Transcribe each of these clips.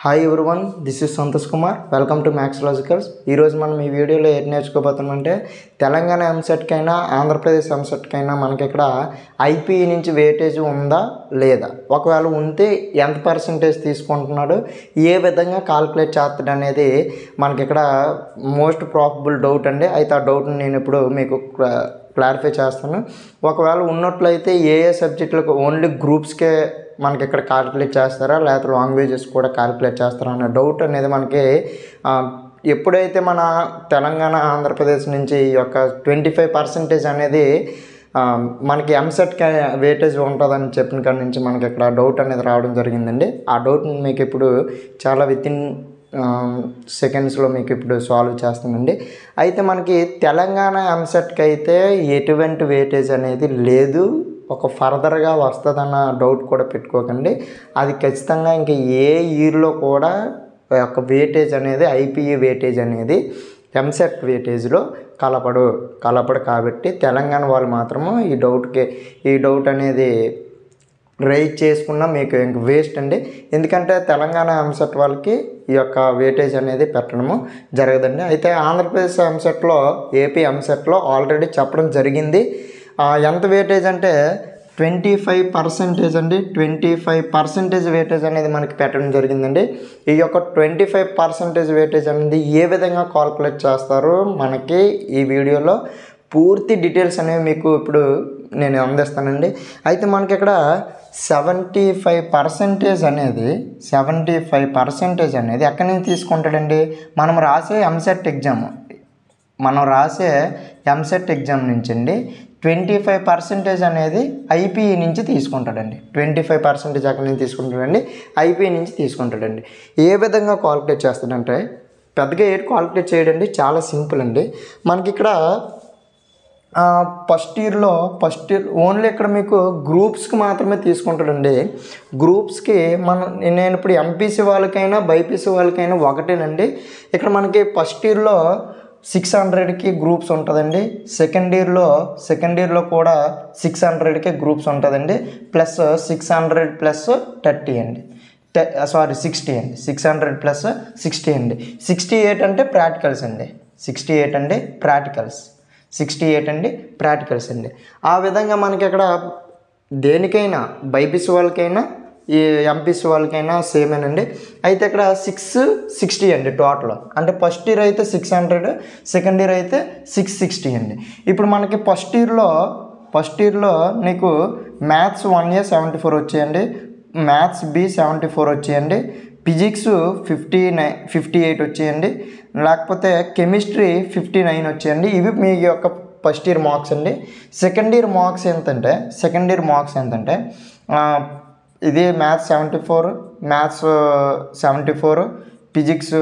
Hi everyone, this is Santosh Kumar. Welcome to maths logicals. ఈరోజు మనం ఈ వీడియోలో ఏం నేర్చుకోబోతున్నామంటే తెలంగాణ ఎంసెట్కైనా ఆంధ్రప్రదేశ్ ఎంసెట్కైనా మనకి ఇక్కడ ఐపీఈ నుంచి వెయిటేజ్ ఉందా లేదా, ఒకవేళ ఉంటే ఎంత పర్సంటేజ్ తీసుకుంటున్నాడు, ఏ విధంగా కాల్కులేట్ చేస్తాడు అనేది మనకి ఇక్కడ మోస్ట్ ప్రాబబుల్ డౌట్ అండి. అయితే ఆ డౌట్ని నేను ఇప్పుడు మీకు క్లారిఫై చేస్తాను. ఒకవేళ ఉన్నట్లయితే ఏ సబ్జెక్టులకు ఓన్లీ గ్రూప్స్కే మనకి ఇక్కడ క్యాలిక్యులేట్ చేస్తారా లేకపోతే లాంగ్వేజెస్ కూడా క్యాలిక్యులేట్ చేస్తారా అనే డౌట్ అనేది మనకి ఎప్పుడైతే మన తెలంగాణ ఆంధ్రప్రదేశ్ నుంచి ఈ యొక్క 25% అనేది మనకి ఎంసెట్కి వెయిటేజ్ ఉంటుందని చెప్పిన కాడి నుంచి మనకి ఇక్కడ డౌట్ అనేది రావడం జరిగిందండి. ఆ డౌట్ని మీకు ఇప్పుడు చాలా వితిన్ సెకండ్స్లో మీకు ఇప్పుడు సాల్వ్ చేస్తానండి. అయితే మనకి తెలంగాణ ఎంసెట్కి అయితే ఎటువంటి వెయిటేజ్ అనేది లేదు, ఒక ఫర్దర్గా వస్తుందన్న డౌట్ కూడా పెట్టుకోకండి. అది ఖచ్చితంగా ఇంకా ఏ ఇయర్లో కూడా ఒక వెయిటేజ్ అనేది ఐపీఈ వెయిటేజ్ అనేది ఎంసెట్ వెయిటేజ్లో కలపడు కాబట్టి తెలంగాణ వాళ్ళు మాత్రము ఈ డౌట్ అనేది రైజ్ చేసుకున్నా మీకు ఇంక వేస్ట్ అండి. ఎందుకంటే తెలంగాణ ఎంసెట్ వాళ్ళకి ఈ యొక్క వెయిటేజ్ అనేది పెట్టడము జరగదండి. అయితే ఆంధ్రప్రదేశ్ ఎంసెట్లో ఏపీ ఎంసెట్లో ఆల్రెడీ చెప్పడం జరిగింది. ఎంత వెయిటేజ్ అంటే 25% అండి. 25% వెయిటేజ్ అనేది మనకి పెట్టడం జరిగిందండి. ఈ యొక్క 25% వెయిటేజ్ అనేది ఏ విధంగా కాల్కులేట్ చేస్తారో మనకి ఈ వీడియోలో పూర్తి డీటెయిల్స్ అనేవి మీకు ఇప్పుడు నేను అందిస్తానండి. అయితే మనకి ఇక్కడ 75% అనేది ఎక్కడి నుంచి తీసుకుంటాడండి, మనం రాసే ఎంసెట్ ఎగ్జామ్ నుంచి అండి 25% అనేది ఐపీఈ నుంచి తీసుకుంటాడండి. 25% ఎక్కడి నుంచి తీసుకుంటాడండి, ఐపీఈ నుంచి తీసుకుంటాడండి. ఏ విధంగా కాల్కులేట్ చేస్తాడంటే పెద్దగా కాల్కులేట్ చేయడండి, చాలా సింపుల్ అండి. మనకి ఇక్కడ ఫస్ట్ ఇయర్ ఓన్లీ ఇక్కడ మీకు గ్రూప్స్కి మాత్రమే తీసుకుంటాడండి. గ్రూప్స్కి నేను ఇప్పుడు ఎంపీసీ వాళ్ళకైనా బైపీసీ వాళ్ళకైనా ఒకటేనండి. ఇక్కడ మనకి ఫస్ట్ ఇయర్లో 600కి గ్రూప్స్ ఉంటుందండి. సెకండ్ ఇయర్లో కూడా 600కి గ్రూప్స్ ఉంటుందండి. ప్లస్ 600 ప్లస్ 30 అండి, 60 అండి. 600 ప్లస్ 60 అండి. 68 అంటే ప్రాక్టికల్స్ అండి. 68 అండి ప్రాక్టికల్స్ అండి. ఆ విధంగా మనకి ఇక్కడ దేనికైనా బైపీసీ వాళ్ళకైనా ఈ ఎంపీసీ వాళ్ళకైనా సేమేనండి. అయితే ఇక్కడ 660 అండి టోటల్. అంటే ఫస్ట్ ఇయర్ అయితే 600, సెకండ్ ఇయర్ అయితే 660 అండి. ఇప్పుడు మనకి ఫస్ట్ ఇయర్లో నీకు మ్యాథ్స్ 1A 74 వచ్చాయండి, మ్యాథ్స్ B 74 వచ్చాయండి, ఫిజిక్స్ 58 వచ్చాయండి, లేకపోతే కెమిస్ట్రీ 59 వచ్చాయండి. ఇవి మీ యొక్క ఫస్ట్ ఇయర్ మార్క్స్ అండి. సెకండ్ ఇయర్ మార్క్స్ ఏంటంటే ఇది మ్యాథ్స్ 74, ఫిజిక్స్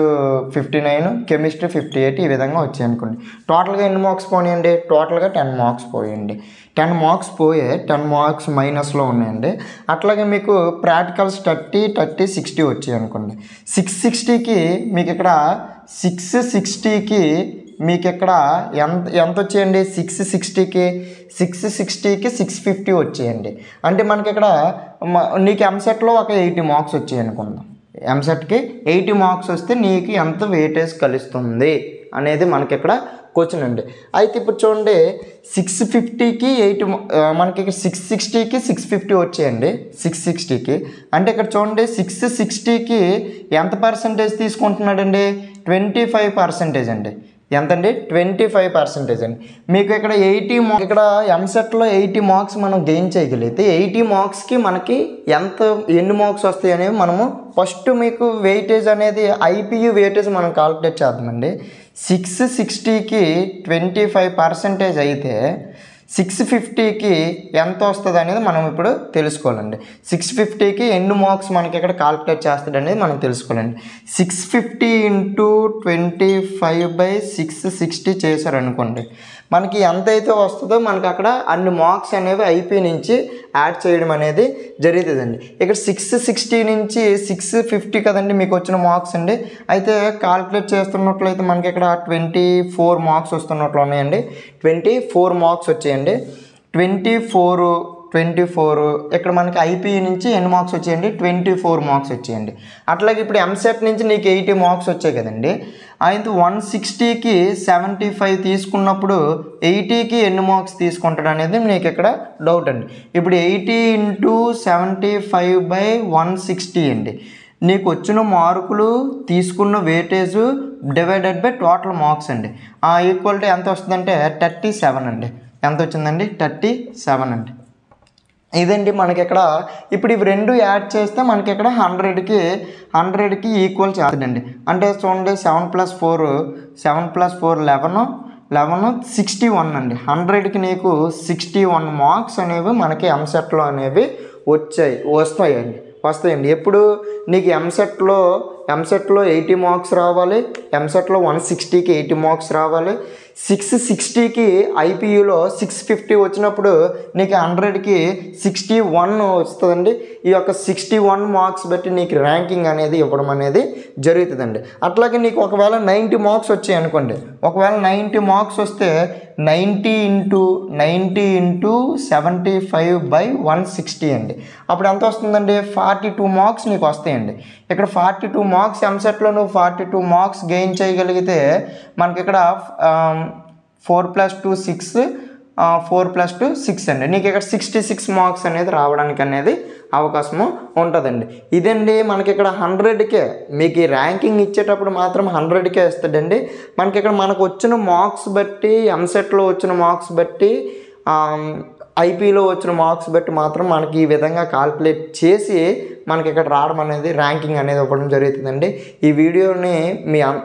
59, కెమిస్ట్రీ 58 ఈ విధంగా వచ్చాయి అనుకోండి. టోటల్గా ఎన్ని మార్క్స్ పోయాయండి, టోటల్గా 10 మార్క్స్ పోయాయండి. 10 మార్క్స్ పోయే 10 మార్క్స్ మైనస్లో ఉన్నాయండి. అట్లాగే మీకు ప్రాక్టికల్స్ 30, 60 వచ్చాయి అనుకోండి. 660కి మీకు ఇక్కడ 660కి మీకు ఇక్కడ ఎంత వచ్చాయండి, 660కి 650 వచ్చాయండి. అంటే మనకి ఇక్కడ నీకు ఎంసెట్లో ఒక 80 మార్క్స్ వచ్చాయి అనుకుందాం. ఎంసెట్కి 80 మార్క్స్ వస్తే నీకు ఎంత వెయిటేజ్ కలుస్తుంది అనేది మనకి ఇక్కడ క్వశ్చన్ అండి. అయితే ఇప్పుడు చూడండి 650కి 80 మనకి ఇక్కడ 660కి 650 వచ్చాయండి. 660కి అంటే ఇక్కడ చూడండి 660కి ఎంత పర్సంటేజ్ తీసుకుంటున్నాడండి, 25% అండి. ఎంతండి, 25% అండి. మీకు ఇక్కడ 80 ఇక్కడ ఎంసెట్లో 80 మార్క్స్ మనం గెయిన్ చేయగలిగితే 80 మార్క్స్కి మనకి ఎన్ని మార్క్స్ వస్తాయి అనేవి మనము ఫస్ట్ మీకు వెయిటేజ్ అనేది ఐపీయూ వెయిటేజ్ మనం కాల్కులేట్ చేద్దామండి. 660కి 25% అయితే 650కి ఎంత వస్తుంది అనేది మనం ఇప్పుడు తెలుసుకోవాలండి. 650కి ఎన్ని మార్క్స్ మనకి ఇక్కడ కాల్కులేట్ చేస్తాడు అనేది మనం తెలుసుకోవాలండి. 650 × 25/660 చేశారనుకోండి, మనకి ఎంతైతే వస్తుందో మనకి అక్కడ అన్ని మార్క్స్ అనేవి ఐపీ నుంచి యాడ్ చేయడం అనేది జరుగుతుందండి. ఇక్కడ 660 నుంచి 650 కదండి మీకు వచ్చిన మార్క్స్ అండి. అయితే కాల్కులేట్ చేస్తున్నట్లయితే మనకి ఇక్కడ 24 మార్క్స్ వస్తున్నట్లు ఉన్నాయండి. 24 మార్క్స్ వచ్చాయండి. 24 24, ఇక్కడ మనకి ఐపీఈ నుంచి ఎన్ని మార్క్స్ వచ్చాయండి 24 మార్క్స్ వచ్చాయండి. అట్లాగే ఇప్పుడు ఎంసెట్ నుంచి నీకు 80 మార్క్స్ వచ్చాయి కదండి. అయితే 160కి 75 తీసుకున్నప్పుడు 80కి ఎన్ని మార్క్స్ తీసుకుంటాడు అనేది నీకు ఇక్కడ డౌట్ అండి. ఇప్పుడు 80 × 75/160 అండి. నీకు వచ్చిన మార్కులు తీసుకున్న weightage divided by total marks అండి. ఆ ఈక్వాలిటీ ఎంత వస్తుందంటే 37 అండి. ఎంత వచ్చిందండి 37 అండి. ఇదండి మనకి ఇక్కడ ఇప్పుడు ఇవి రెండు యాడ్ చేస్తే మనకి ఇక్కడ 100కి ఈక్వల్ చేస్తుందండి. అంటే చూడండి 7 + 4 11 61 అండి. 100కి నీకు 61 మార్క్స్ అనేవి మనకి ఎంసెట్లో అనేవి వస్తాయండి. ఎప్పుడు నీకు ఎంసెట్లో 80 మార్క్స్ రావాలి, ఎంసెట్లో 160కి 80 మార్క్స్ రావాలి, 660కి ఐపీయూలో 650 వచ్చినప్పుడు నీకు 100కి 61 వస్తుందండి. ఈ యొక్క 61 మార్క్స్ బట్టి నీకు ర్యాంకింగ్ అనేది ఇవ్వడం అనేది జరుగుతుందండి. అట్లాగే నీకు ఒకవేళ 90 మార్క్స్ వచ్చాయి అనుకోండి, ఒకవేళ 90 మార్క్స్ వస్తే 90 × 75/160 అండి. అప్పుడు ఎంత వస్తుందండి 42 మార్క్స్ నీకు వస్తాయండి. ఇక్కడ 42 మార్క్స్ ఎంసెట్లో నువ్వు 42 మార్క్స్ గెయిన్ చేయగలిగితే మనకి ఇక్కడ 4 + 2 6 4 + 2 6 అండి. నీకు ఇక్కడ 66 మార్క్స్ అనేది రావడానికి అనేది అవకాశము ఉంటుందండి. ఇదండి మనకి ఇక్కడ 100కే మీకు ఈ ర్యాంకింగ్ ఇచ్చేటప్పుడు మాత్రం 100కే ఇస్తాడండి. మనకి ఇక్కడ మనకు వచ్చిన మార్క్స్ బట్టి, ఎంసెట్లో వచ్చిన మార్క్స్ బట్టి, ఐపీలో వచ్చిన మార్క్స్ బట్టి మాత్రం మనకి ఈ విధంగా కాల్కులేట్ చేసి మనకి ఇక్కడ రావడం అనేది ర్యాంకింగ్ అనేది ఇవ్వడం జరుగుతుందండి. ఈ వీడియోని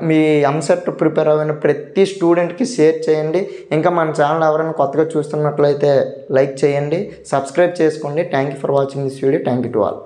మీ ఎంసెట్ ప్రిపేర్ అయిన ప్రతి స్టూడెంట్కి షేర్ చేయండి. ఇంకా మన ఛానల్ ఎవరైనా కొత్తగా చూస్తున్నట్లయితే లైక్ చేయండి, సబ్స్క్రైబ్ చేసుకోండి. Thank you for watching this video. Thank you to all.